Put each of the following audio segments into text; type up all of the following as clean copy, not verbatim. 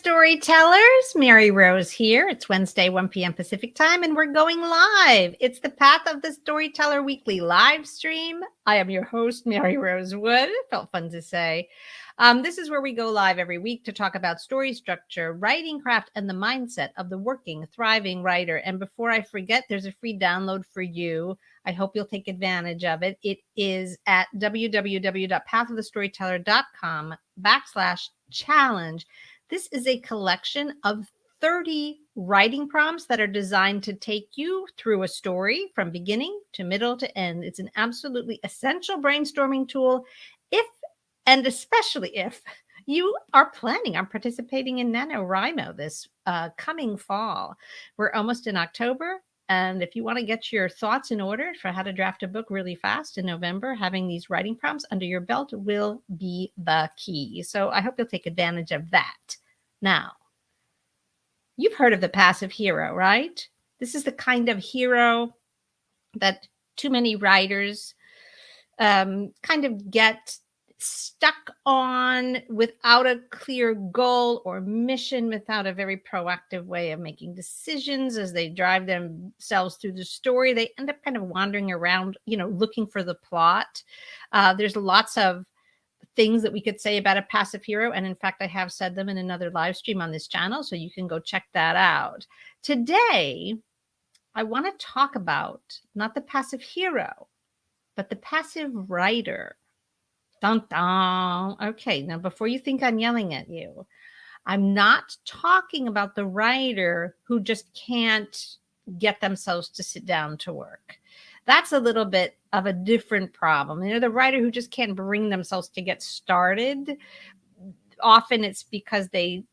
storytellers. Mary Rose here. It's Wednesday, 1 p.m. Pacific time, and we're going live. It's the Path of the Storyteller weekly live stream. I am your host, Mary Rose Wood. It felt fun to say. This is where we go live every week to talk about story structure, writing craft, and the mindset of the working, thriving writer. And before I forget, there's a free download for you. I hope you'll take advantage of it. It is at www.pathofthestoryteller.com/challenge. This is a collection of 30 writing prompts that are designed to take you through a story from beginning to middle to end. It's an absolutely essential brainstorming tool if, and especially if, you are planning on participating in NaNoWriMo this coming fall. We're almost in October. And if you want to get your thoughts in order for how to draft a book really fast in November, having these writing prompts under your belt will be the key. So I hope you'll take advantage of that. Now, you've heard of the passive hero, right? This is the kind of hero that too many writers kind of get stuck on without a clear goal or mission, without a very proactive way of making decisions as they drive themselves through the story. They end up kind of wandering around, looking for the plot. There's lots of things that we could say about a passive hero. And in fact, I have said them in another live stream on this channel, so you can go check that out. Today, I want to talk about not the passive hero, but the passive writer. Dun, dun. Okay, now before you think I'm yelling at you, I'm not talking about the writer who just can't get themselves to sit down to work. That's a little bit of a different problem. The writer who just can't bring themselves to get started. Often it's because they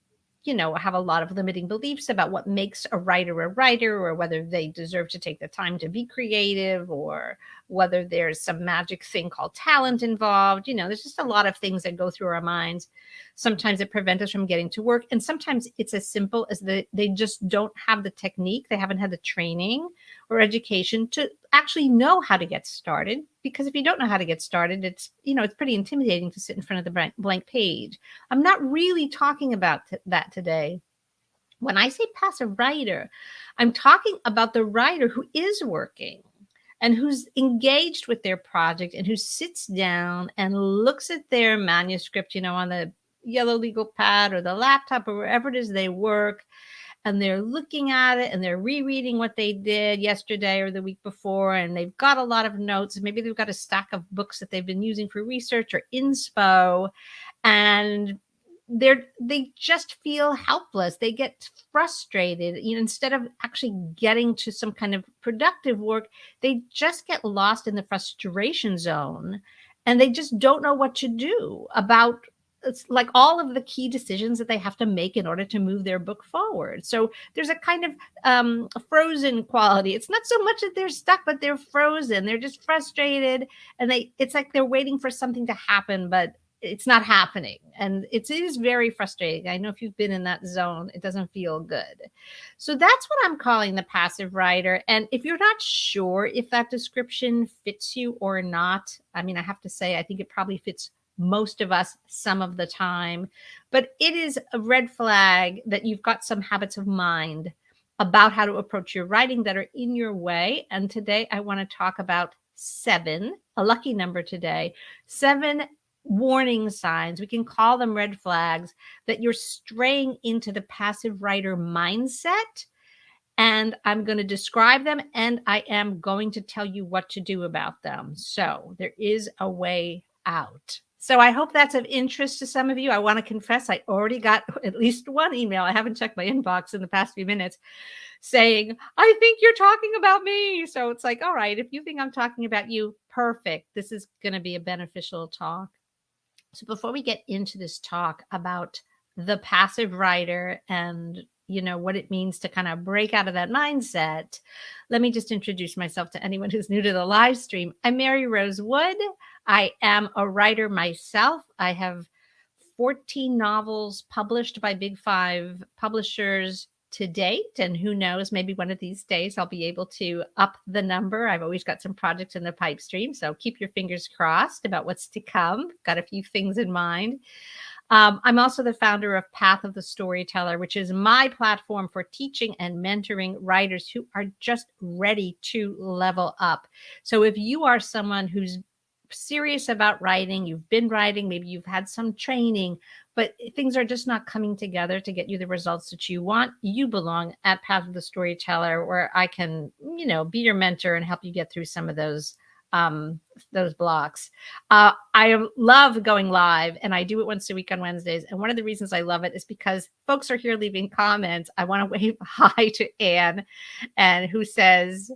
have a lot of limiting beliefs about what makes a writer, or whether they deserve to take the time to be creative, or whether there's some magic thing called talent involved. There's just a lot of things that go through our minds. Sometimes it prevents us from getting to work. And sometimes it's as simple as they just don't have the technique. They haven't had the training or education to actually know how to get started. Because if you don't know how to get started, it's pretty intimidating to sit in front of the blank page. I'm not really talking about that today. When I say passive writer, I'm talking about the writer who is working and who's engaged with their project and who sits down and looks at their manuscript, on the yellow legal pad or the laptop or wherever it is they work. And they're looking at it and they're rereading what they did yesterday or the week before. And they've got a lot of notes. Maybe they've got a stack of books that they've been using for research or inspo. And they just feel helpless. They get frustrated. Instead of actually getting to some kind of productive work, they just get lost in the frustration zone. And they just don't know what to do about it's like all of the key decisions that they have to make in order to move their book forward. So there's a kind of a frozen quality. It's not so much that they're stuck, but they're frozen. They're just frustrated. And it's like they're waiting for something to happen, but it's not happening. And it is very frustrating. I know if you've been in that zone, it doesn't feel good. So that's what I'm calling the passive writer. And if you're not sure if that description fits you or not, I have to say, I think it probably fits most of us some of the time, but it is a red flag that you've got some habits of mind about how to approach your writing that are in your way. And today I want to talk about 7, a lucky number today, 7 warning signs. We can call them red flags that you're straying into the passive writer mindset. And I'm going to describe them and I am going to tell you what to do about them. So there is a way out. So I hope that's of interest to some of you. I want to confess, I already got at least one email. I haven't checked my inbox in the past few minutes saying, I think you're talking about me. So it's like, all right, if you think I'm talking about you, perfect. This is going to be a beneficial talk. So before we get into this talk about the passive writer and what it means to kind of break out of that mindset, let me just introduce myself to anyone who's new to the live stream. I'm Mary Rose Wood. I am a writer myself. I have 14 novels published by Big 5 publishers to date. And who knows, maybe one of these days I'll be able to up the number. I've always got some projects in the pipe stream. So keep your fingers crossed about what's to come. Got a few things in mind. I'm also the founder of Path of the Storyteller, which is my platform for teaching and mentoring writers who are just ready to level up. So if you are someone who's serious about writing, you've been writing, maybe you've had some training, but things are just not coming together to get you the results that you want, you belong at Path of the Storyteller, where I can, be your mentor and help you get through some of those blocks. I love going live, and I do it once a week on Wednesdays. And one of the reasons I love it is because folks are here leaving comments. I want to wave hi to Anne, and who says,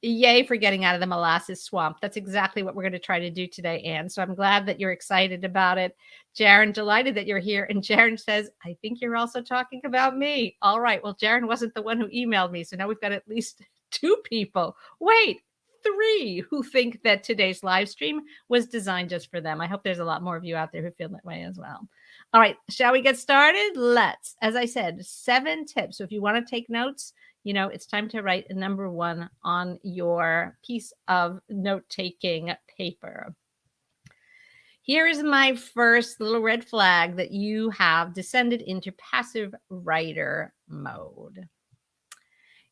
"Yay for getting out of the molasses swamp." That's exactly what we're going to try to do today, Anne. So I'm glad that you're excited about it. Jaren, delighted that you're here. And Jaren says, "I think you're also talking about me." All right. Well, Jaren wasn't the one who emailed me. So now we've got at least 2 people. Wait, 3 who think that today's live stream was designed just for them. I hope there's a lot more of you out there who feel that way as well. All right. Shall we get started? Let's. As I said, 7 tips. So if you want to take notes, it's time to write a number 1 on your piece of note-taking paper. Here is my first little red flag that you have descended into passive writer mode.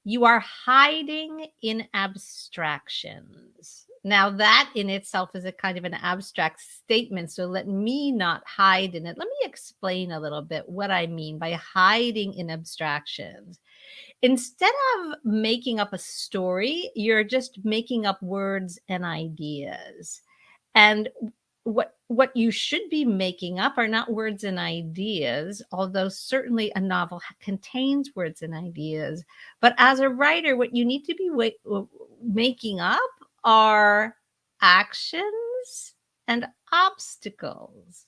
You are hiding in abstractions. Now, that in itself is a kind of an abstract statement, so let me not hide in it. Let me explain a little bit what I mean by hiding in abstractions. Instead of making up a story, you're just making up words and ideas. And what you should be making up are not words and ideas, although certainly a novel contains words and ideas. But as a writer, what you need to be making up are actions and obstacles.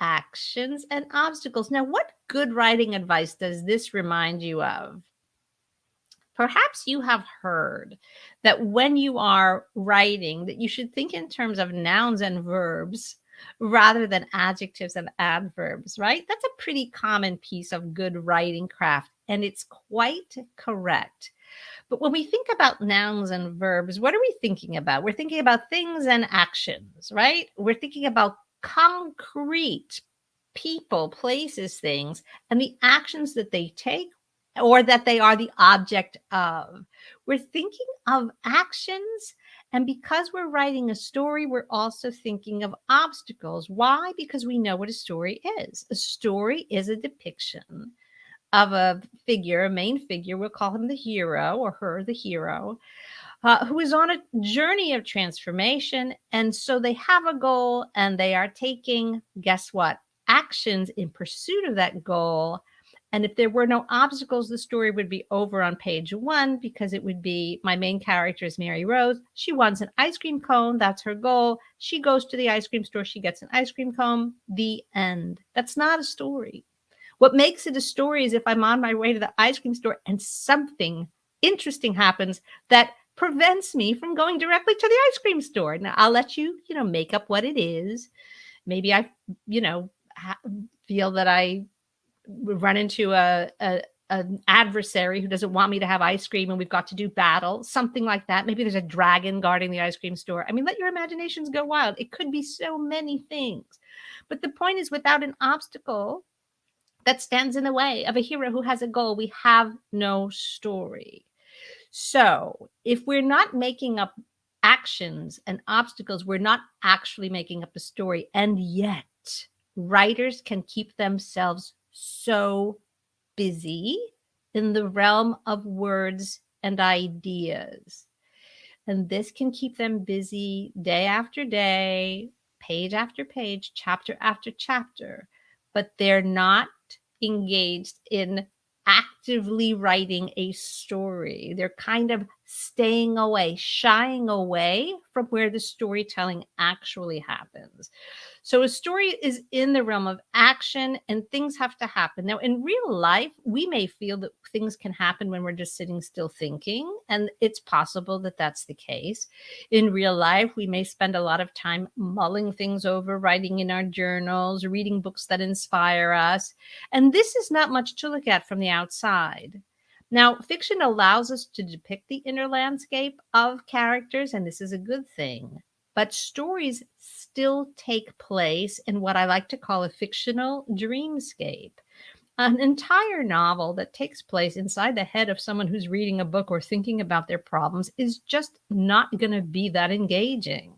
Actions and obstacles. Now, what good writing advice does this remind you of? Perhaps you have heard that when you are writing, that you should think in terms of nouns and verbs rather than adjectives and adverbs, right? That's a pretty common piece of good writing craft, and it's quite correct. But when we think about nouns and verbs, what are we thinking about? We're thinking about things and actions, right? We're thinking about concrete people, places, things, and the actions that they take or that they are the object of. We're thinking of actions, and because we're writing a story, we're also thinking of obstacles. Why? Because we know what a story is. A story is a depiction of a figure, a main figure. We'll call him the hero or her the hero, who is on a journey of transformation. And so they have a goal, and they are taking, guess what? Actions in pursuit of that goal. And if there were no obstacles, the story would be over on page 1, because it would be, my main character is Mary Rose. She wants an ice cream cone. That's her goal. She goes to the ice cream store. She gets an ice cream cone. The end. That's not a story. What makes it a story is if I'm on my way to the ice cream store and something interesting happens that prevents me from going directly to the ice cream store. Now, I'll let you, make up what it is. Maybe I, feel that I run into an adversary who doesn't want me to have ice cream, and we've got to do battle, something like that. Maybe there's a dragon guarding the ice cream store. I mean, let your imaginations go wild. It could be so many things. But the point is, without an obstacle that stands in the way of a hero who has a goal, we have no story. So if we're not making up actions and obstacles, we're not actually making up a story. And yet writers can keep themselves so busy in the realm of words and ideas. And this can keep them busy day after day, page after page, chapter after chapter, but they're not engaged in actively writing a story. They're kind of staying away, shying away from where the storytelling actually happens. So a story is in the realm of action, and things have to happen. Now, in real life, we may feel that things can happen when we're just sitting still thinking, and it's possible that that's the case. In real life, we may spend a lot of time mulling things over, writing in our journals, reading books that inspire us. And this is not much to look at from the outside. Now, fiction allows us to depict the inner landscape of characters, and this is a good thing. but stories still take place in what I like to call a fictional dreamscape. An entire novel that takes place inside the head of someone who's reading a book or thinking about their problems is just not going to be that engaging.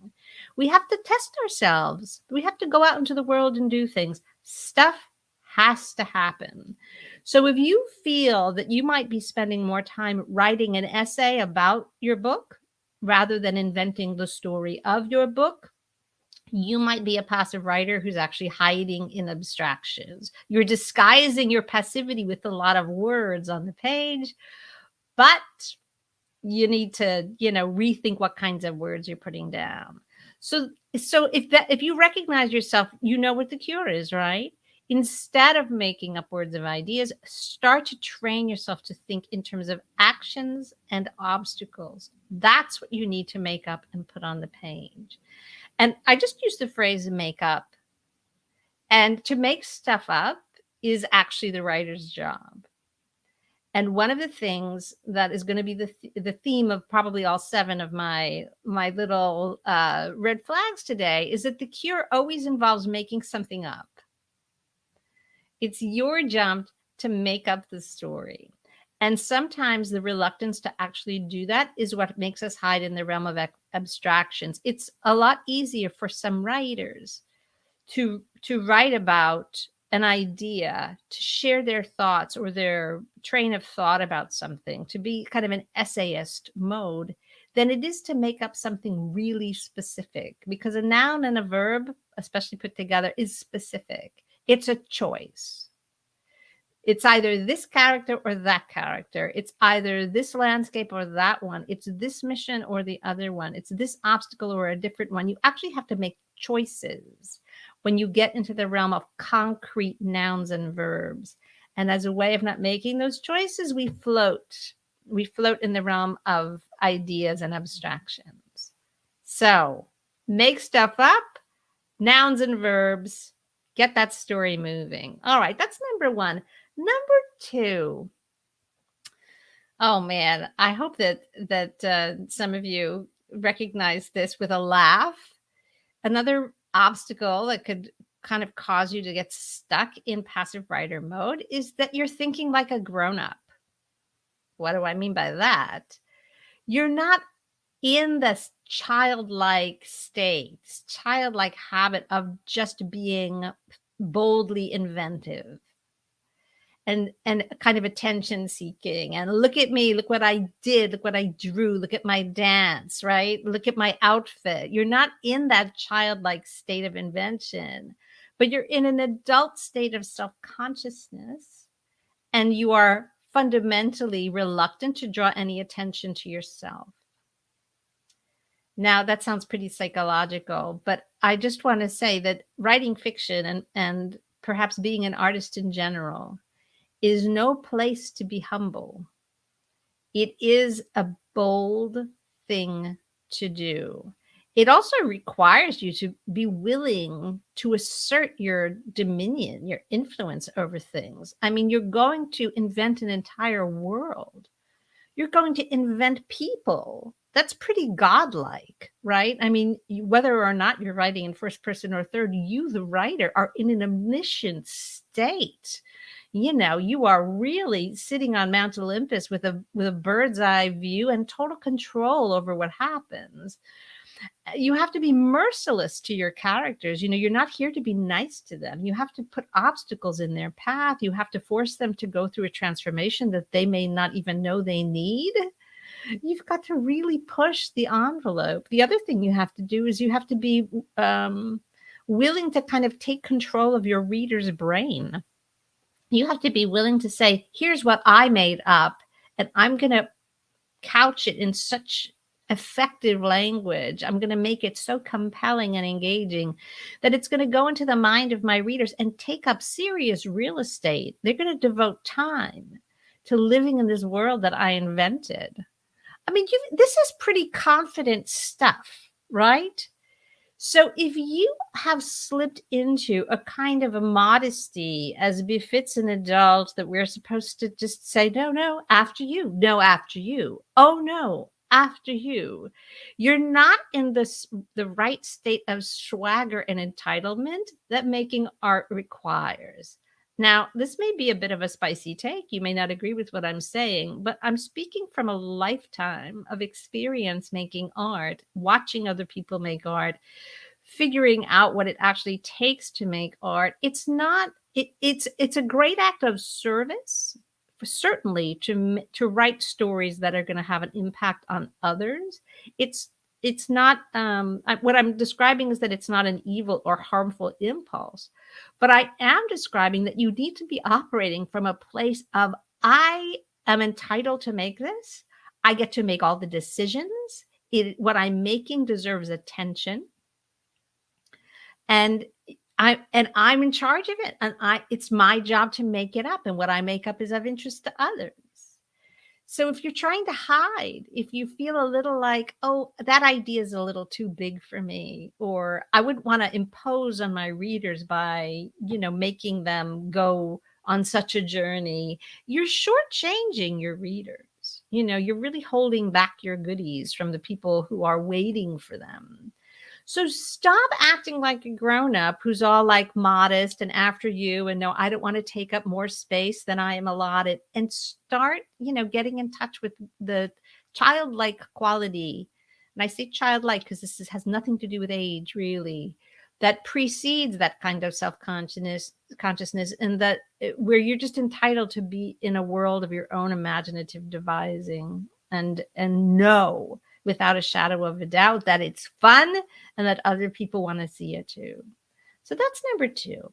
We have to test ourselves. We have to go out into the world and do things. Stuff has to happen. So if you feel that you might be spending more time writing an essay about your book rather than inventing the story of your book, you might be a passive writer who's actually hiding in abstractions. You're disguising your passivity with a lot of words on the page, but you need to, rethink what kinds of words you're putting down. So if you recognize yourself, you know what the cure is, right? Instead of making up words of ideas, start to train yourself to think in terms of actions and obstacles. That's what you need to make up and put on the page. And I just use the phrase make up. And to make stuff up is actually the writer's job. And one of the things that is going to be the theme of probably all 7 of my little red flags today is that the cure always involves making something up. It's your job to make up the story. And sometimes the reluctance to actually do that is what makes us hide in the realm of abstractions. It's a lot easier for some writers to write about an idea, to share their thoughts or their train of thought about something, to be kind of an essayist mode, than it is to make up something really specific. Because a noun and a verb, especially put together, is specific. It's a choice. It's either this character or that character. It's either this landscape or that one. It's this mission or the other one. It's this obstacle or a different one. You actually have to make choices when you get into the realm of concrete nouns and verbs. And as a way of not making those choices, we float. We float in the realm of ideas and abstractions. So make stuff up, nouns and verbs, get that story moving. All right, that's number 1. Number 2. Oh man, I hope that some of you recognize this with a laugh. Another obstacle that could kind of cause you to get stuck in passive writer mode is that you're thinking like a grown-up. What do I mean by that? You're not in this childlike state, childlike habit of just being boldly inventive and kind of attention seeking. And look at me, look what I did, look what I drew, look at my dance, right? Look at my outfit. You're not in that childlike state of invention, but you're in an adult state of self-consciousness, and you are fundamentally reluctant to draw any attention to yourself. Now, that sounds pretty psychological, but I just want to say that writing fiction and perhaps being an artist in general is no place to be humble. It is a bold thing to do. It also requires you to be willing to assert your dominion, your influence over things. I mean, you're going to invent an entire world. You're going to invent people. That's pretty godlike, right? I mean, whether or not you're writing in first person or third, you, the writer, are in an omniscient state. You are really sitting on Mount Olympus with a bird's eye view and total control over what happens. You have to be merciless to your characters. You're not here to be nice to them. You have to put obstacles in their path. You have to force them to go through a transformation that they may not even know they need. You've got to really push the envelope. The other thing you have to do is you have to be willing to kind of take control of your reader's brain. You have to be willing to say, here's what I made up, and I'm going to couch it in such effective language. I'm going to make it so compelling and engaging that it's going to go into the mind of my readers and take up serious real estate. They're going to devote time to living in this world that I invented. I mean, this is pretty confident stuff, right? So if you have slipped into a kind of a modesty as befits an adult, that we're supposed to just say, no, after you. No, after you. Oh, no, after you. You're not in the right state of swagger and entitlement that making art requires. Now, this may be a bit of a spicy take. You may not agree with what I'm saying, but I'm speaking from a lifetime of experience making art, watching other people make art, figuring out what it actually takes to make art. It's not it's a great act of service, certainly, to write stories that are going to have an impact on others. It's not what I'm describing is that it's not an evil or harmful impulse, but I am describing that you need to be operating from a place of, I am entitled to make this. I get to make all the decisions. What I'm making deserves attention, and I'm in charge of it, and it's my job to make it up, and what I make up is of interest to others. So if you're trying to hide, if you feel a little like, oh, that idea is a little too big for me, or I wouldn't want to impose on my readers by, making them go on such a journey, you're shortchanging your readers. You're really holding back your goodies from the people who are waiting for them. So stop acting like a grown-up who's all like modest and after you, and no, I don't want to take up more space than I am allotted, and start, getting in touch with the childlike quality. And I say childlike because has nothing to do with age, really, that precedes that kind of consciousness, and that where you're just entitled to be in a world of your own imaginative devising, and know without a shadow of a doubt that it's fun and that other people want to see it too. So that's number 2.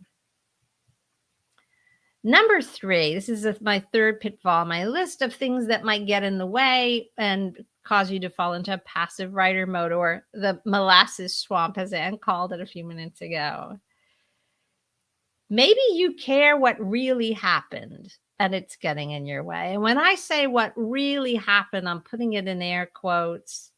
Number 3, this is my third pitfall, my list of things that might get in the way and cause you to fall into a passive writer mode, or the molasses swamp, as Anne called it a few minutes ago. Maybe you care what really happened and it's getting in your way. And when I say what really happened, I'm putting it in air quotes.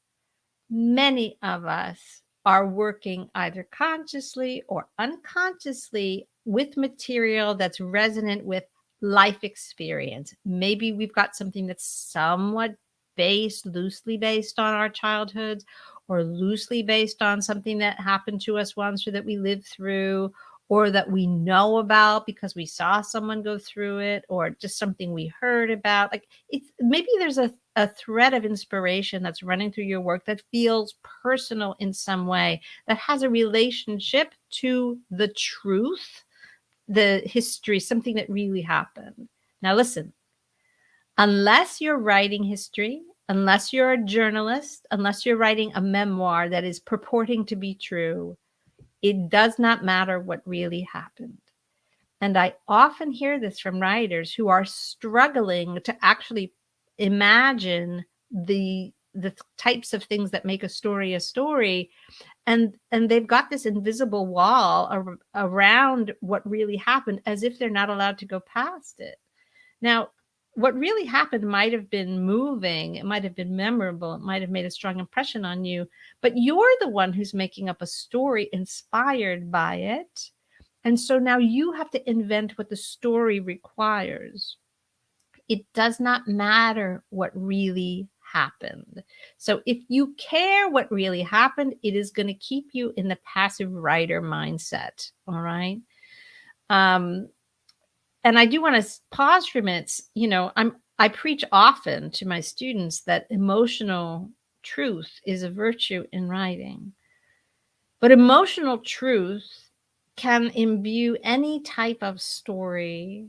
Many of us are working either consciously or unconsciously with material that's resonant with life experience. Maybe we've got something that's somewhat loosely based on our childhoods, or loosely based on something that happened to us once, or that we lived through, or that we know about because we saw someone go through it, or just something we heard about. Like, maybe there's a thread of inspiration that's running through your work that feels personal in some way, that has a relationship to the truth, the history, something that really happened. Now listen, unless you're writing history, unless you're a journalist, unless you're writing a memoir that is purporting to be true, it does not matter what really happened. And I often hear this from writers who are struggling to actually imagine the types of things that make a story, and they've got this invisible wall around what really happened, as if they're not allowed to go past it. Now, what really happened might have been moving, it might have been memorable, it might have made a strong impression on you, but you're the one who's making up a story inspired by it. And so now you have to invent what the story requires. It does not matter what really happened. So if you care what really happened, it is going to keep you in the passive writer mindset. All right. And I do want to pause for minutes. I preach often to my students that emotional truth is a virtue in writing. But emotional truth can imbue any type of story.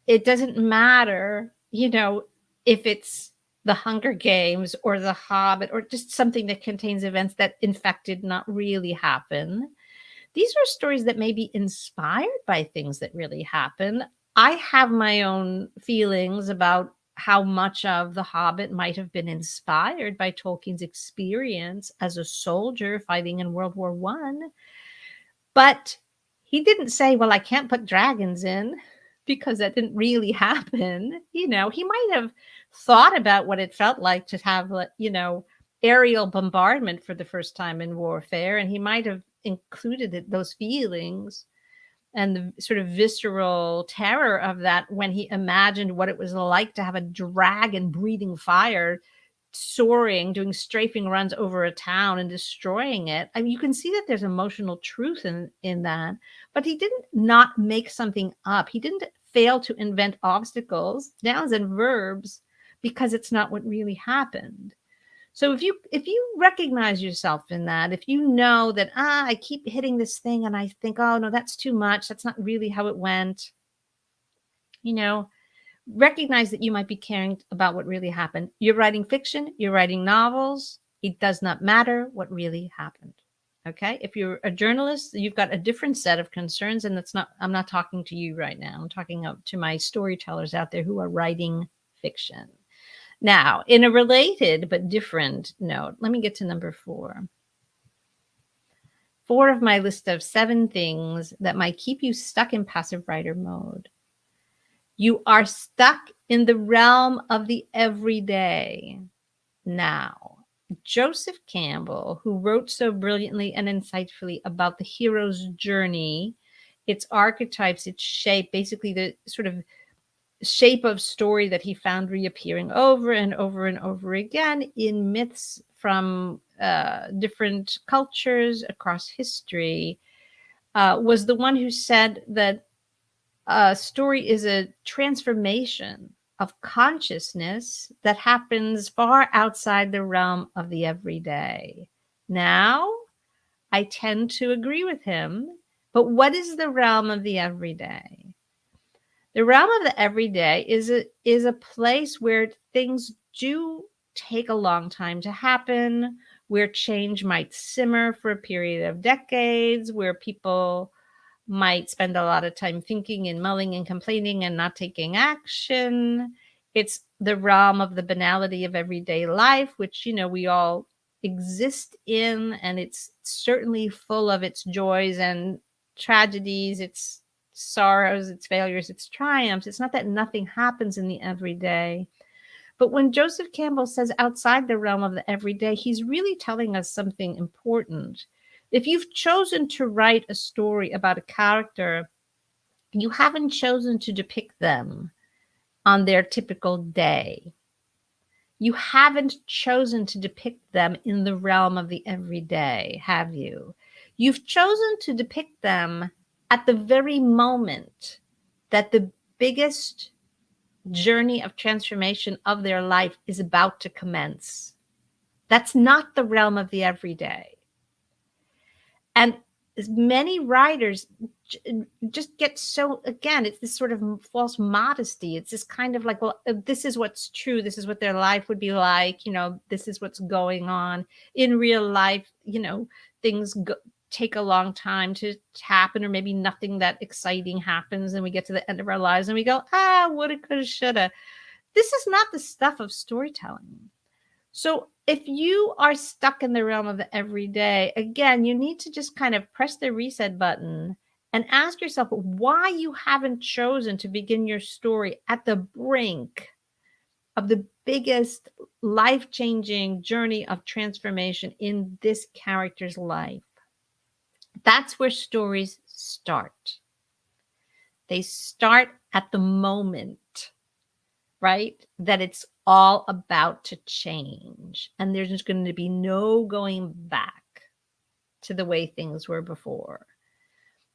It doesn't matter, if it's the Hunger Games or the Hobbit, or just something that contains events that in fact did not really happen. These are stories that may be inspired by things that really happen. I have my own feelings about how much of The Hobbit might have been inspired by Tolkien's experience as a soldier fighting in World War I. But he didn't say, well, I can't put dragons in, because that didn't really happen. He might have thought about what it felt like to have, aerial bombardment for the first time in warfare, and he might have included those feelings and the sort of visceral terror of that when he imagined what it was like to have a dragon breathing fire soaring, doing strafing runs over a town and destroying it. I mean, you can see that there's emotional truth in that, but he didn't not make something up. He didn't fail to invent obstacles, nouns and verbs, because it's not what really happened. So if you recognize yourself in that, if you know that I keep hitting this thing and I think, oh no, that's too much, that's not really how it went, you know, recognize that you might be caring about what really happened. You're writing fiction, you're writing novels. It does not matter what really happened. Okay. If you're a journalist, you've got a different set of concerns. And I'm not talking to you right now. I'm talking to my storytellers out there who are writing fiction. Now, in a related but different note, let me get to number 4. 4 of my list of 7 things that might keep you stuck in passive writer mode. You are stuck in the realm of the everyday. Now, Joseph Campbell, who wrote so brilliantly and insightfully about the hero's journey, its archetypes, its shape, basically the sort of shape of story that he found reappearing over and over and over again in myths from different cultures across history, was the one who said that a story is a transformation of consciousness that happens far outside the realm of the everyday. Now, I tend to agree with him, but what is the realm of the everyday? The realm of the everyday is a place where things do take a long time to happen, where change might simmer for a period of decades, where people might spend a lot of time thinking and mulling and complaining and not taking action. It's the realm of the banality of everyday life, which, we all exist in, and it's certainly full of its joys and tragedies, its sorrows, its failures, its triumphs. It's not that nothing happens in the everyday. But when Joseph Campbell says outside the realm of the everyday, he's really telling us something important. If you've chosen to write a story about a character, you haven't chosen to depict them on their typical day. You haven't chosen to depict them in the realm of the everyday, have you? You've chosen to depict them at the very moment that the biggest journey of transformation of their life is about to commence. That's not the realm of the everyday. And many writers just get so, again, it's this sort of false modesty. It's this kind of like, well, this is what's true. This is what their life would be like. This is what's going on in real life. Things take a long time to happen, or maybe nothing that exciting happens. And we get to the end of our lives and we go, woulda, coulda, shoulda. This is not the stuff of storytelling. So if you are stuck in the realm of the everyday, again, you need to just kind of press the reset button and ask yourself why you haven't chosen to begin your story at the brink of the biggest life-changing journey of transformation in this character's life. That's where stories start. They start at the moment, right? That it's all about to change. And there's just going to be no going back to the way things were before.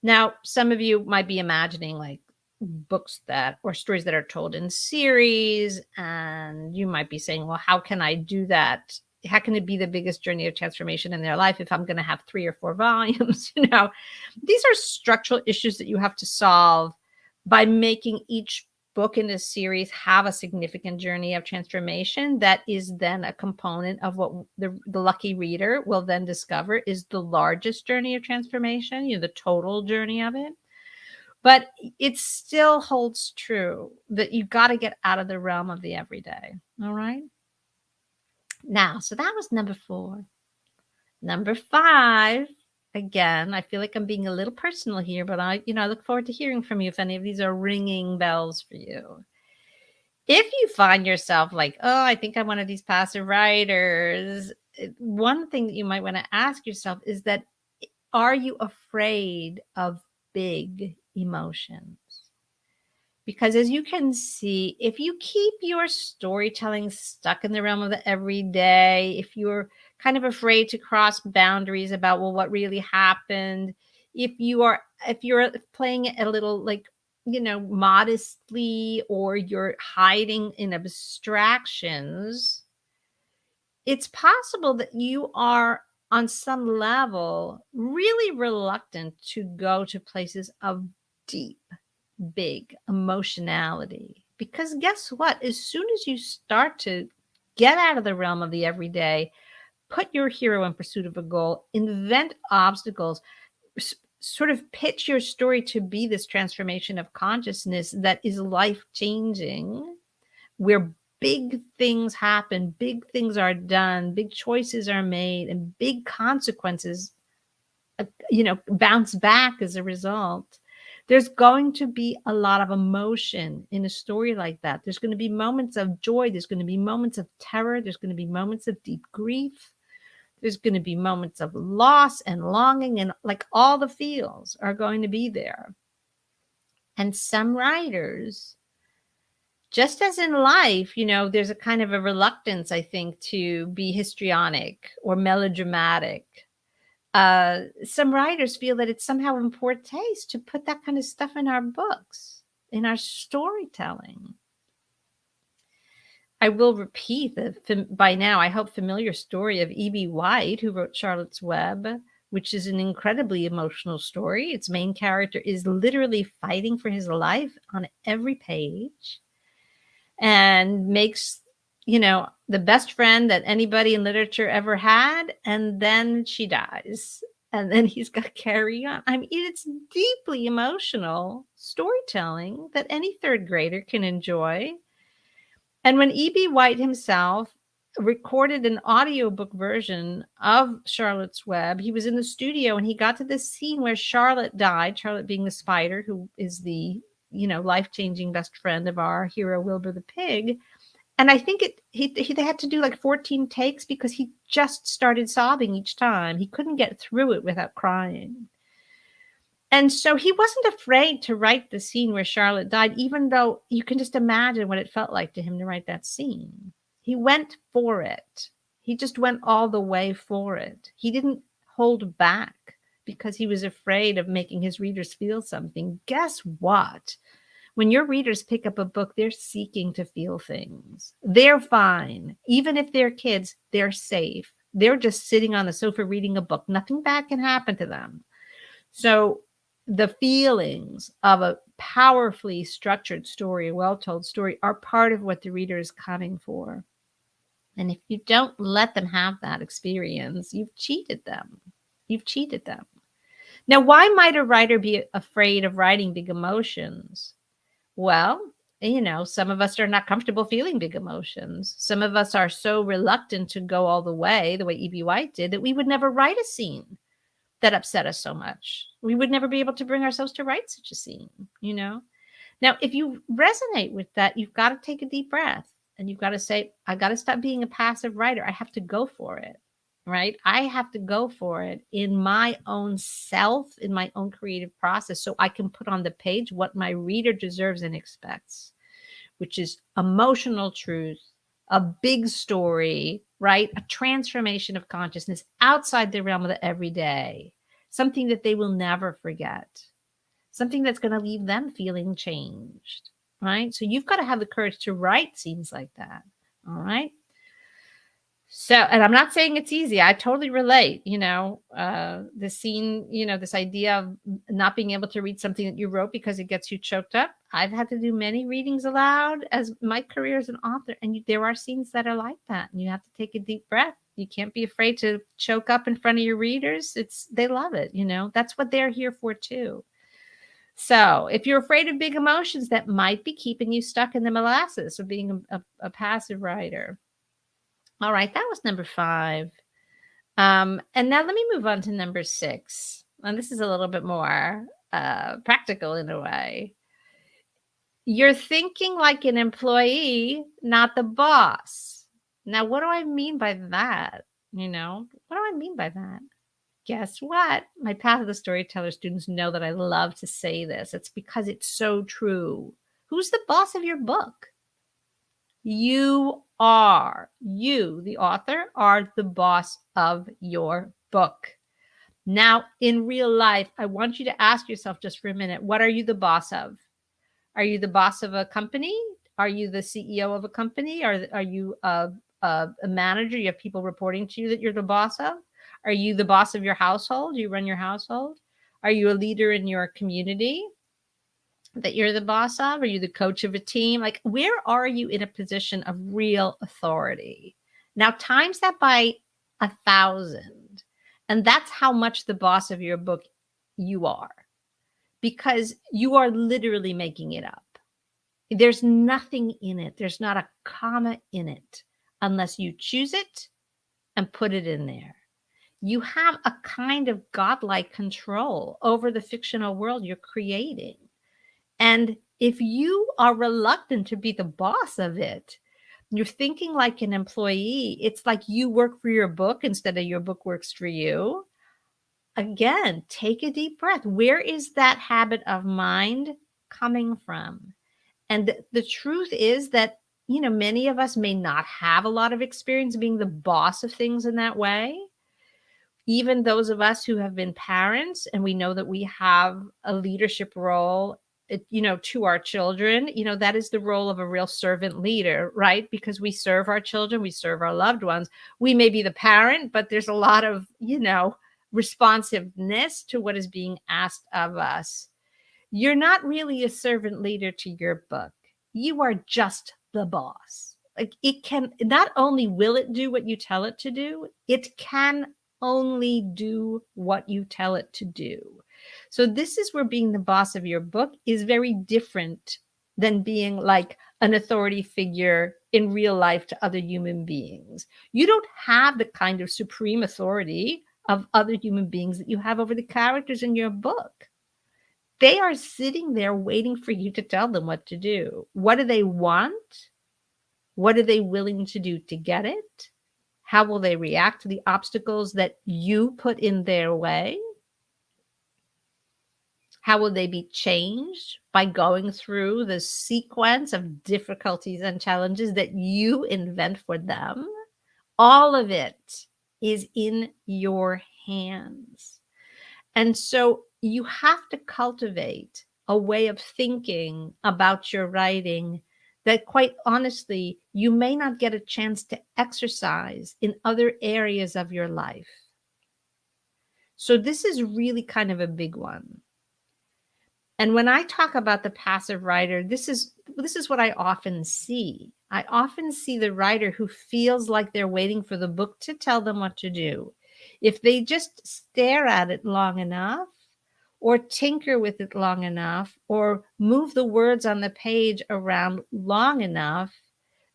Now, some of you might be imagining like books or stories that are told in series. And you might be saying, well, how can I do that? How can it be the biggest journey of transformation in their life if I'm going to have 3 or 4 volumes? These are structural issues that you have to solve by making each book in a series have a significant journey of transformation that is then a component of what the lucky reader will then discover is the largest journey of transformation, the total journey of it. But it still holds true that you've got to get out of the realm of the everyday. All right. Now, so that was number 4. Number 5, again, I feel like I'm being a little personal here, but I look forward to hearing from you if any of these are ringing bells for you. If you find yourself like, oh, I think I'm one of these passive writers, one thing that you might want to ask yourself is that, are you afraid of big emotions? Because as you can see, if you keep your storytelling stuck in the realm of the everyday, if you're kind of afraid to cross boundaries about, well, what really happened, if you're playing it a little like, modestly, or you're hiding in abstractions, it's possible that you are on some level really reluctant to go to places of deep, big emotionality. Because guess what? As soon as you start to get out of the realm of the everyday, put your hero in pursuit of a goal, invent obstacles, sort of pitch your story to be this transformation of consciousness that is life changing, where big things happen, big things are done, big choices are made, and big consequences, bounce back as a result. There's going to be a lot of emotion in a story like that. There's going to be moments of joy. There's going to be moments of terror. There's going to be moments of deep grief. There's going to be moments of loss and longing, and like all the feels are going to be there. And some writers, just as in life, there's a kind of a reluctance, I think, to be histrionic or melodramatic. Some writers feel that it's somehow in poor taste to put that kind of stuff in our books, in our storytelling. I will repeat the, by now, I hope, familiar story of E.B. White, who wrote Charlotte's Web, which is an incredibly emotional story. Its main character is literally fighting for his life on every page, and makes, the best friend that anybody in literature ever had. And then she dies. And then he's got to carry on. I mean, it's deeply emotional storytelling that any third grader can enjoy. And when E.B. White himself recorded an audiobook version of Charlotte's Web, he was in the studio and he got to this scene where Charlotte died, Charlotte being the spider, who is the, life-changing best friend of our hero, Wilbur the pig. And I think they had to do like 14 takes because he just started sobbing each time. He couldn't get through it without crying. And so he wasn't afraid to write the scene where Charlotte died, even though you can just imagine what it felt like to him to write that scene. He went for it. He just went all the way for it. He didn't hold back because he was afraid of making his readers feel something. Guess what? When your readers pick up a book, they're seeking to feel things. They're fine. Even if they're kids, they're safe. They're just sitting on the sofa reading a book. Nothing bad can happen to them. So the feelings of a powerfully structured story, a well-told story, are part of what the reader is coming for. And if you don't let them have that experience, you've cheated them. You've cheated them. Now, why might a writer be afraid of writing big emotions? Well, some of us are not comfortable feeling big emotions. Some of us are so reluctant to go all the way E.B. White did, that we would never write a scene that upset us so much. We would never be able to bring ourselves to write such a scene, Now, if you resonate with that, you've got to take a deep breath and you've got to say, I got to stop being a passive writer. I have to go for it, right? I have to go for it in my own self, in my own creative process, so I can put on the page what my reader deserves and expects, which is emotional truth, a big story, right? A transformation of consciousness outside the realm of the everyday, something that they will never forget, something that's going to leave them feeling changed, right? So you've got to have the courage to write scenes like that, all right? So, and I'm not saying it's easy. I totally relate, the scene, this idea of not being able to read something that you wrote because it gets you choked up. I've had to do many readings aloud as my career as an author. And there are scenes that are like that. And you have to take a deep breath. You can't be afraid to choke up in front of your readers. They love it. That's what they're here for too. So if you're afraid of big emotions, that might be keeping you stuck in the molasses of being a passive writer. All right, that was number 5. And now let me move on to number 6. And this is a little bit more practical in a way. You're thinking like an employee, not the boss. Now, what do I mean by that? What do I mean by that? Guess what? My Path of the Storyteller students know that I love to say this. It's because it's so true. Who's the boss of your book? You are. You, the author, are the boss of your book. Now, in real life, I want you to ask yourself just for a minute, what are you the boss of? Are you the boss of a company? Are you the CEO of a company? Are you a manager? You have people reporting to you that you're the boss of? Are you the boss of your household? You run your household? Are you a leader in your community that you're the boss of? Are you the coach of a team? Like, where are you in a position of real authority? Now, times that by 1,000. And that's how much the boss of your book you are, because you are literally making it up. There's nothing in it. There's not a comma in it unless you choose it and put it in there. You have a kind of godlike control over the fictional world you're creating. And if you are reluctant to be the boss of it, you're thinking like an employee. It's like you work for your book instead of your book works for you. Again, take a deep breath. Where is that habit of mind coming from? And the truth is that, many of us may not have a lot of experience being the boss of things in that way. Even those of us who have been parents, and we know that we have a leadership role, to our children, that is the role of a real servant leader, right? Because we serve our children, we serve our loved ones. We may be the parent, but there's a lot of, responsiveness to what is being asked of us. You're not really a servant leader to your book. You are just the boss. Like, it can, not only will it do what you tell it to do, it can only do what you tell it to do. So this is where being the boss of your book is very different than being like an authority figure in real life to other human beings. You don't have the kind of supreme authority of other human beings that you have over the characters in your book. They are sitting there waiting for you to tell them what to do. What do they want? What are they willing to do to get it? How will they react to the obstacles that you put in their way? How will they be changed by going through the sequence of difficulties and challenges that you invent for them? All of it is in your hands. And so you have to cultivate a way of thinking about your writing that, quite honestly, you may not get a chance to exercise in other areas of your life. So this is really kind of a big one. And when I talk about the passive writer, this is what I often see. I often see the writer who feels like they're waiting for the book to tell them what to do. If they just stare at it long enough, or tinker with it long enough, or move the words on the page around long enough,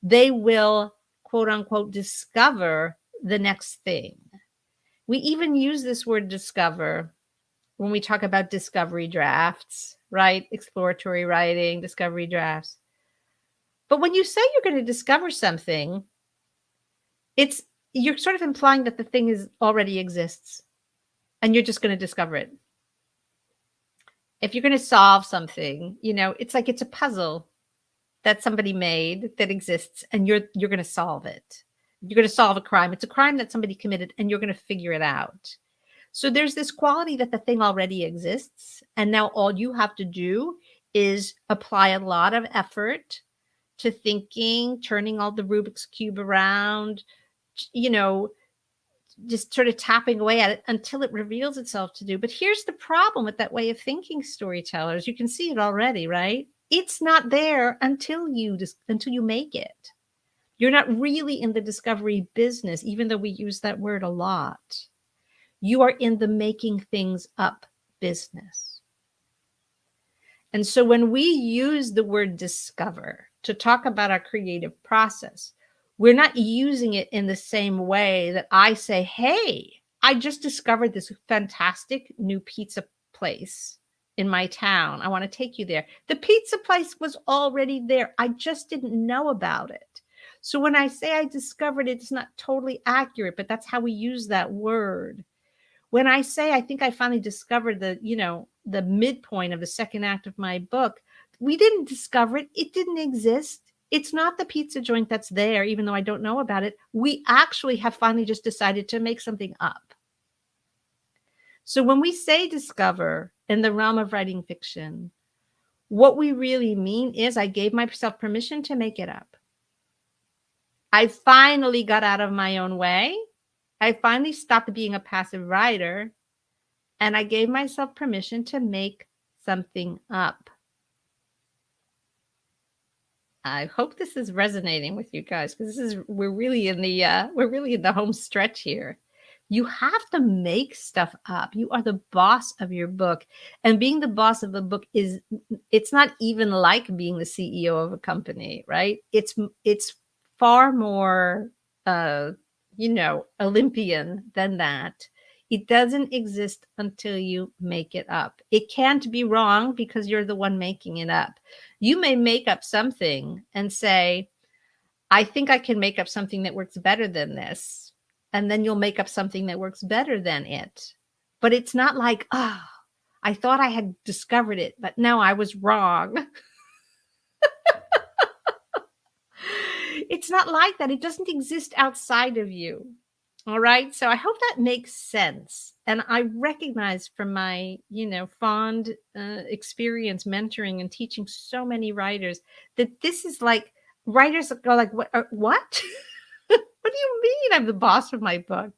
they will, quote unquote, discover the next thing. We even use this word discover when we talk about discovery drafts, right? Exploratory writing, discovery drafts. But when you say you're going to discover something, you're sort of implying that the thing already exists and you're just going to discover it. If you're going to solve something, it's like it's a puzzle that somebody made that exists, and you're going to solve it. You're going to solve a crime. It's a crime that somebody committed, and you're going to figure it out. So there's this quality that the thing already exists, and now all you have to do is apply a lot of effort to thinking, turning all the Rubik's Cube around, just sort of tapping away at it until it reveals itself to do. But here's the problem with that way of thinking, storytellers. You can see it already, right? It's not there until you make it. You're not really in the discovery business, even though we use that word a lot. You are in the making things up business. And so when we use the word discover to talk about our creative process, we're not using it in the same way that I say, hey, I just discovered this fantastic new pizza place in my town. I want to take you there. The pizza place was already there. I just didn't know about it. So when I say I discovered it, it's not totally accurate, but that's how we use that word. When I say I think I finally discovered the midpoint of the second act of my book, We didn't discover it. It didn't exist. It's not the pizza joint that's there, even though I don't know about it. We actually have finally just decided to make something up. So when we say discover in the realm of writing fiction, what we really mean is I gave myself permission to make it up. I finally got out of my own way. I finally stopped being a passive writer, and I gave myself permission to make something up. I hope this is resonating with you guys, because we're really in the home stretch here. You have to make stuff up. You are the boss of your book, and being the boss of a book it's not even like being the CEO of a company, right? It's far more Olympian than that. It doesn't exist until you make it up. It can't be wrong because you're the one making it up. You may make up something and say, I think I can make up something that works better than this. And then you'll make up something that works better than it. But it's not like, I thought I had discovered it, but no, I was wrong. It's not like that. It doesn't exist outside of you. All right. So I hope that makes sense. And I recognize from my, fond experience mentoring and teaching so many writers that this is like, writers go like, what? What? What do you mean I'm the boss of my book?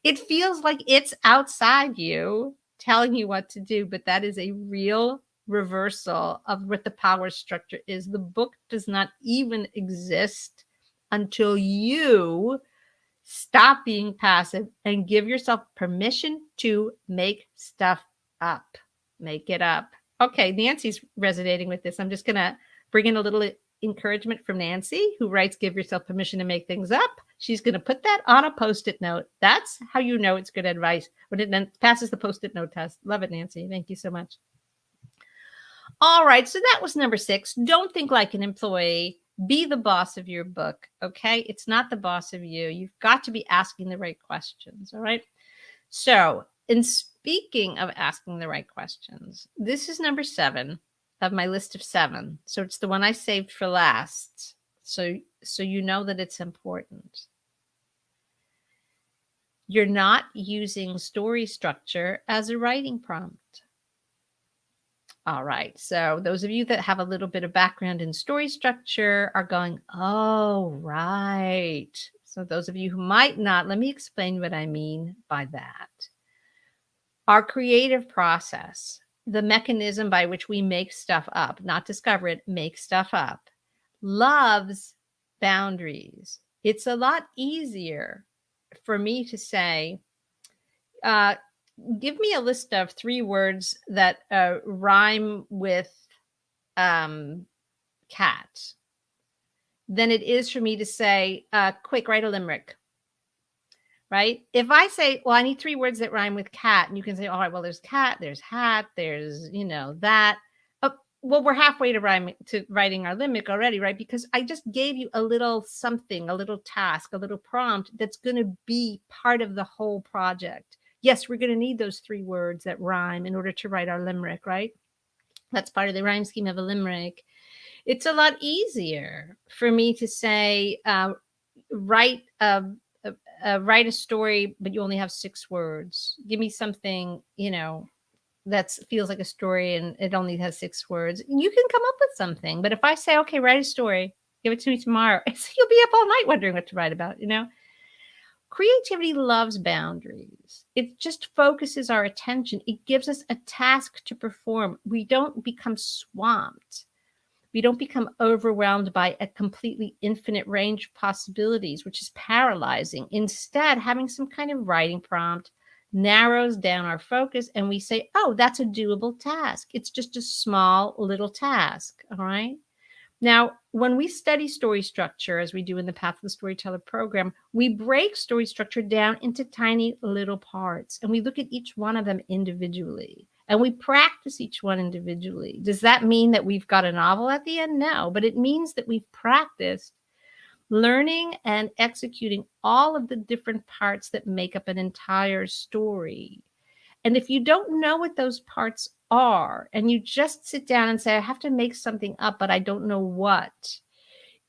It feels like it's outside you telling you what to do, but that is a real reversal of what the power structure is. The book does not even exist until you stop being passive and give yourself permission to make stuff up. Make it up. Okay, Nancy's resonating with this. I'm just going to bring in a little encouragement from Nancy, who writes, give yourself permission to make things up. She's going to put that on a Post-it note. That's how you know it's good advice, when it then passes the Post-it note test. Love it, Nancy. Thank you so much. All right, so that was number 6. Don't think like an employee. Be the boss of your book, okay? It's not the boss of you. You've got to be asking the right questions, all right? So, in speaking of asking the right questions, this is number 7 of my list of 7. So it's the one I saved for last. So you know that it's important. You're not using story structure as a writing prompt. All right. So those of you that have a little bit of background in story structure are going, oh, right. So those of you who might not, let me explain what I mean by that. Our creative process, the mechanism by which we make stuff up, not discover it, make stuff up, loves boundaries. It's a lot easier for me to say, give me a list of 3 words that rhyme with cat, than it is for me to say, quick, write a limerick. Right? If I say, well, I need 3 words that rhyme with cat, and you can say, all right, well, there's cat, there's hat, there's, that. Well, we're halfway to writing our limerick already, right? Because I just gave you a little something, a little task, a little prompt that's going to be part of the whole project. Yes, we're going to need those 3 words that rhyme in order to write our limerick, right? That's part of the rhyme scheme of a limerick. It's a lot easier for me to say, write a story, but you only have 6 words. Give me something, that feels like a story and it only has 6 words. You can come up with something. But if I say, okay, write a story, give it to me tomorrow, you'll be up all night wondering what to write about, Creativity loves boundaries. It just focuses our attention. It gives us a task to perform. We don't become swamped. We don't become overwhelmed by a completely infinite range of possibilities, which is paralyzing. Instead, having some kind of writing prompt narrows down our focus, and we say, oh, that's a doable task. It's just a small little task. All right. Now, when we study story structure, as we do in the Path of the Storyteller program, we break story structure down into tiny little parts, and we look at each one of them individually, and we practice each one individually. Does that mean that we've got a novel at the end? No, but it means that we've practiced learning and executing all of the different parts that make up an entire story. And if you don't know what those parts are, and you just sit down and say, I have to make something up, but I don't know what,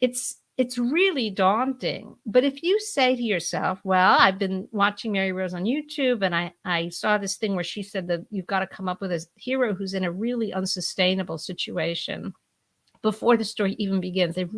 it's really daunting. But if you say to yourself, well, I've been watching Mary Rose on YouTube, and I saw this thing where she said that you've got to come up with a hero who's in a really unsustainable situation before the story even begins. They've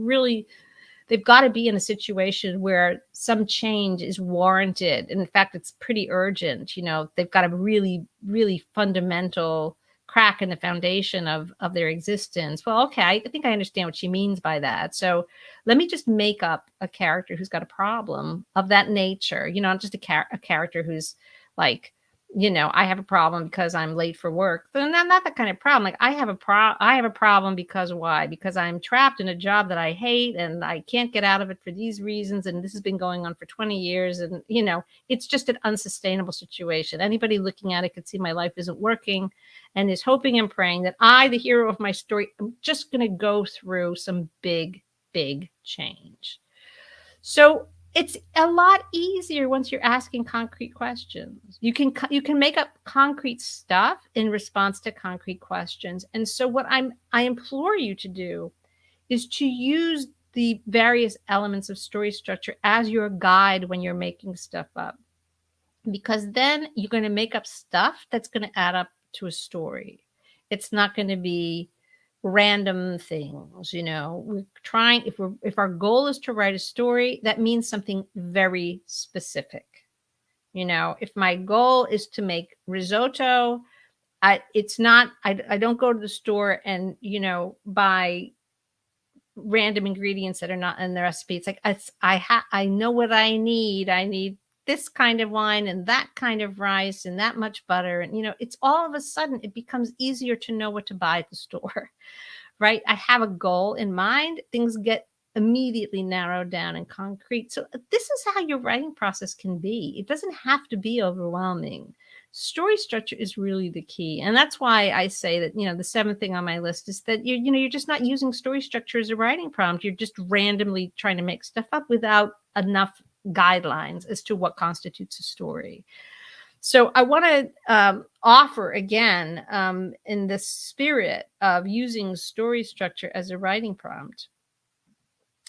got to be in a situation where some change is warranted. And in fact, it's pretty urgent. They've got a really, really fundamental crack in the foundation of their existence. Well, okay, I think I understand what she means by that. So let me just make up a character who's got a problem of that nature. Not just a character who's like, I have a problem because I'm late for work. Then not that kind of problem. Like I have a problem because why? Because I'm trapped in a job that I hate and I can't get out of it for these reasons. And this has been going on for 20 years. And, it's just an unsustainable situation. Anybody looking at it could see my life isn't working and is hoping and praying that I, the hero of my story, am just going to go through some big, big change. So it's a lot easier once you're asking concrete questions. You can make up concrete stuff in response to concrete questions. And so what I implore you to do is to use the various elements of story structure as your guide when you're making stuff up. Because then you're going to make up stuff that's going to add up to a story. It's not going to be random things. We're trying, if our goal is to write a story, that means something very specific. If my goal is to make risotto, I don't go to the store and buy random ingredients that are not in the recipe. It's like I know what I need. I need this kind of wine and that kind of rice and that much butter. And, it's all of a sudden it becomes easier to know what to buy at the store, right? I have a goal in mind. Things get immediately narrowed down and concrete. So this is how your writing process can be. It doesn't have to be overwhelming. Story structure is really the key. And that's why I say that, the seventh thing on my list is that you're just not using story structure as a writing prompt. You're just randomly trying to make stuff up without enough guidelines as to what constitutes a story. So I want to offer again, in the spirit of using story structure as a writing prompt,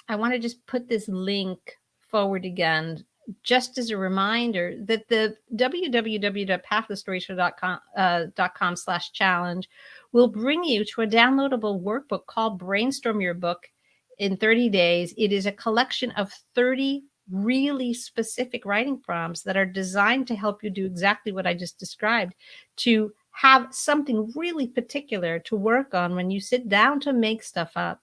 I want to just put this link forward again, just as a reminder that the www.pathofthestoryshow.com/challenge will bring you to a downloadable workbook called Brainstorm Your Book in 30 Days. It is a collection of 30 really specific writing prompts that are designed to help you do exactly what I just described, to have something really particular to work on when you sit down to make stuff up.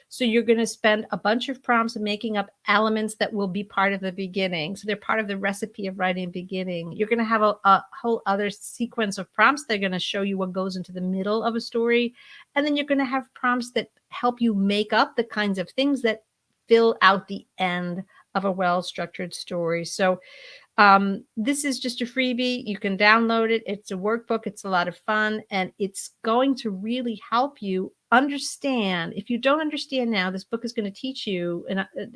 So you're going to spend a bunch of prompts making up elements that will be part of the beginning. So they're part of the recipe of writing beginning. You're going to have a whole other sequence of prompts. They're going to show you what goes into the middle of a story. And then you're going to have prompts that help you make up the kinds of things that fill out the end of a well-structured story. So this is just a freebie. You can download it. It's a workbook. It's a lot of fun. And it's going to really help you understand. If you don't understand now, this book is going to teach you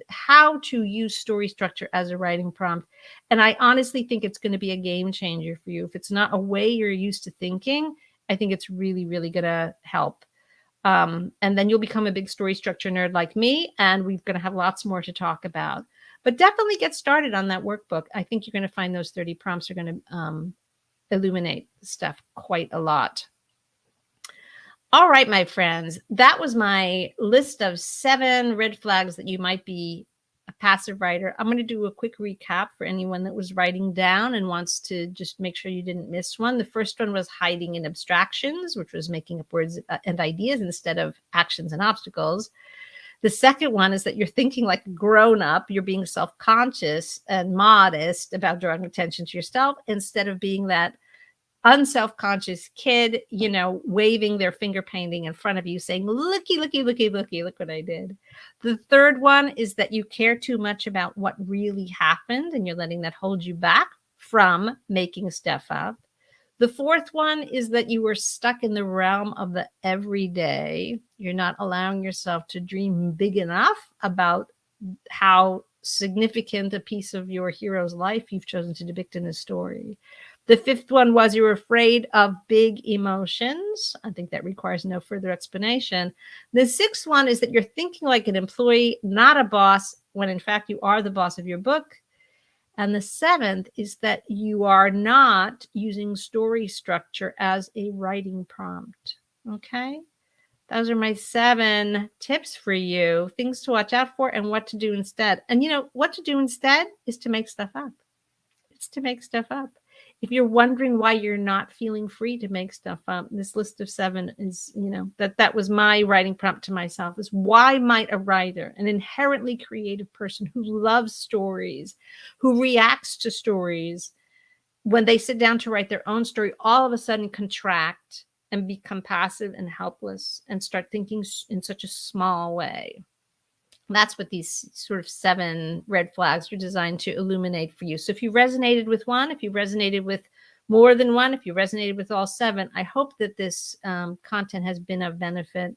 how to use story structure as a writing prompt. And I honestly think it's going to be a game changer for you. If it's not a way you're used to thinking, I think it's really, really going to help. And then you'll become a big story structure nerd like me, and we're going to have lots more to talk about. But definitely get started on that workbook. I think you're going to find those 30 prompts are going to illuminate stuff quite a lot. All right, my friends, that was my list of 7 red flags that you might be a passive writer. I'm going to do a quick recap for anyone that was writing down and wants to just make sure you didn't miss one. The first one was hiding in abstractions, which was making up words and ideas instead of actions and obstacles. The second one is that you're thinking like a grown-up. You're being self-conscious and modest about drawing attention to yourself instead of being that unself-conscious kid, waving their finger painting in front of you saying, looky, looky, looky, looky, look what I did. The third one is that you care too much about what really happened and you're letting that hold you back from making stuff up. The fourth one is that you were stuck in the realm of the everyday. You're not allowing yourself to dream big enough about how significant a piece of your hero's life you've chosen to depict in a story. The fifth one was you're afraid of big emotions. I think that requires no further explanation. The sixth one is that you're thinking like an employee, not a boss, when in fact you are the boss of your book. And the seventh is that you are not using story structure as a writing prompt. Okay. Those are my 7 tips for you, things to watch out for and what to do instead. And what to do instead is to make stuff up. It's to make stuff up. If you're wondering why you're not feeling free to make stuff up, this list of 7 is, that was my writing prompt to myself, is why might a writer, an inherently creative person who loves stories, who reacts to stories, when they sit down to write their own story, all of a sudden contract and become passive and helpless and start thinking in such a small way? That's what these sort of 7 red flags are designed to illuminate for you. So if you resonated with one, if you resonated with more than one, if you resonated with all 7, I hope that this content has been of benefit.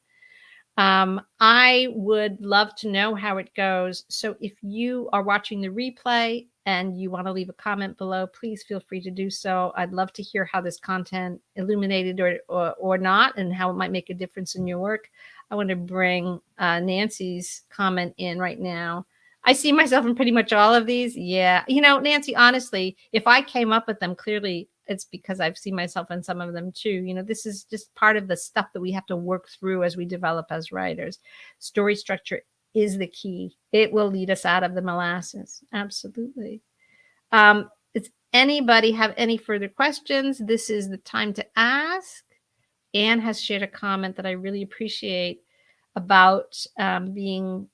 I would love to know how it goes. So if you are watching the replay and you want to leave a comment below, please feel free to do so. I'd love to hear how this content illuminated or not, and how it might make a difference in your work. I want to bring Nancy's comment in right now. I see myself in pretty much all of these. Yeah. Nancy, honestly, if I came up with them, clearly it's because I've seen myself in some of them too. This is just part of the stuff that we have to work through as we develop as writers. Story structure is the key. It will lead us out of the molasses. Absolutely. Does anybody have any further questions? This is the time to ask. Anne has shared a comment that I really appreciate about being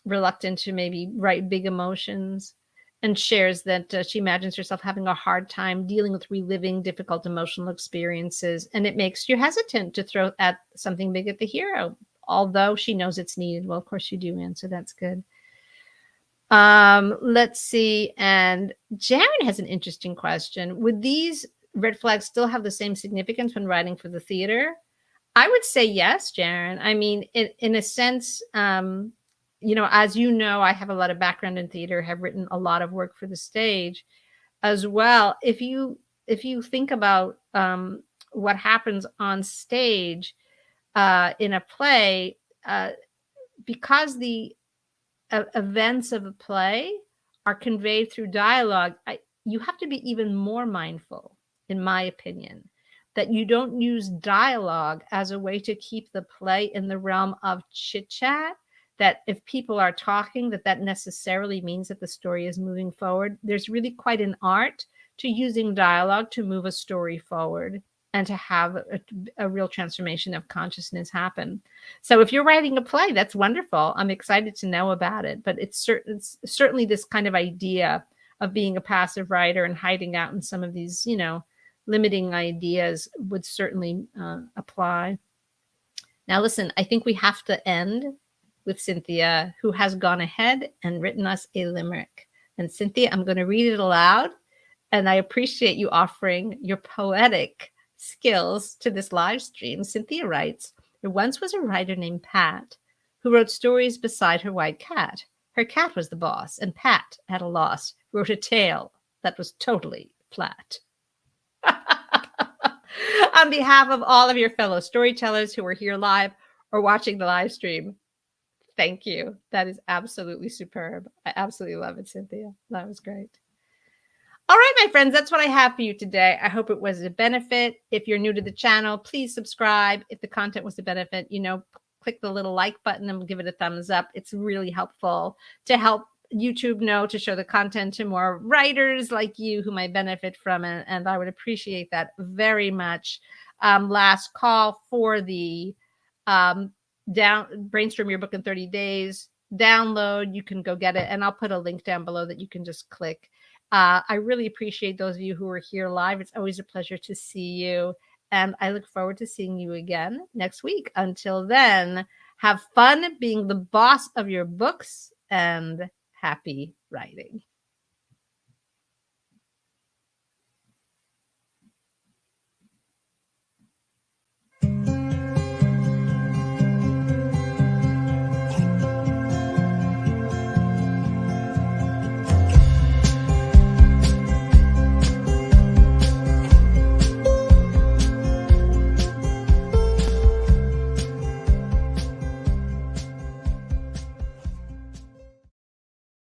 reluctant to maybe write big emotions, and shares that she imagines herself having a hard time dealing with reliving difficult emotional experiences, and it makes you hesitant to throw at something big at the hero, although she knows it's needed. Well, of course you do, Anne, so that's good. Let's see. And Jaren has an interesting question. Would these red flags still have the same significance when writing for the theater? I would say yes, Jaren. I mean, in a sense, as you know, I have a lot of background in theater, have written a lot of work for the stage as well. If you think about what happens on stage in a play, because the events of a play are conveyed through dialogue, you have to be even more mindful, in my opinion, that you don't use dialogue as a way to keep the play in the realm of chit-chat, that if people are talking, that necessarily means that the story is moving forward. There's really quite an art to using dialogue to move a story forward and to have a real transformation of consciousness happen. So if you're writing a play, that's wonderful. I'm excited to know about it. But it's certainly this kind of idea of being a passive writer and hiding out in some of these, limiting ideas would certainly apply. Now, listen, I think we have to end with Cynthia, who has gone ahead and written us a limerick. And Cynthia, I'm going to read it aloud. And I appreciate you offering your poetic skills to this live stream. Cynthia writes, there once was a writer named Pat who wrote stories beside her white cat. Her cat was the boss, and Pat, at a loss, wrote a tale that was totally flat. On behalf of all of your fellow storytellers who are here live or watching the live stream, thank you. That is absolutely superb. I absolutely love it, Cynthia. That was great. All right, my friends, that's what I have for you today. I hope it was a benefit. If you're new to the channel, please subscribe. If the content was a benefit, click the little like button and give it a thumbs up. It's really helpful to help YouTube know to show the content to more writers like you who might benefit from it. And I would appreciate that very much. Last call for the brainstorm your book in 30 days download. You can go get it. And I'll put a link down below that you can just click. I really appreciate those of you who are here live. It's always a pleasure to see you. And I look forward to seeing you again next week. Until then, have fun being the boss of your books and happy writing.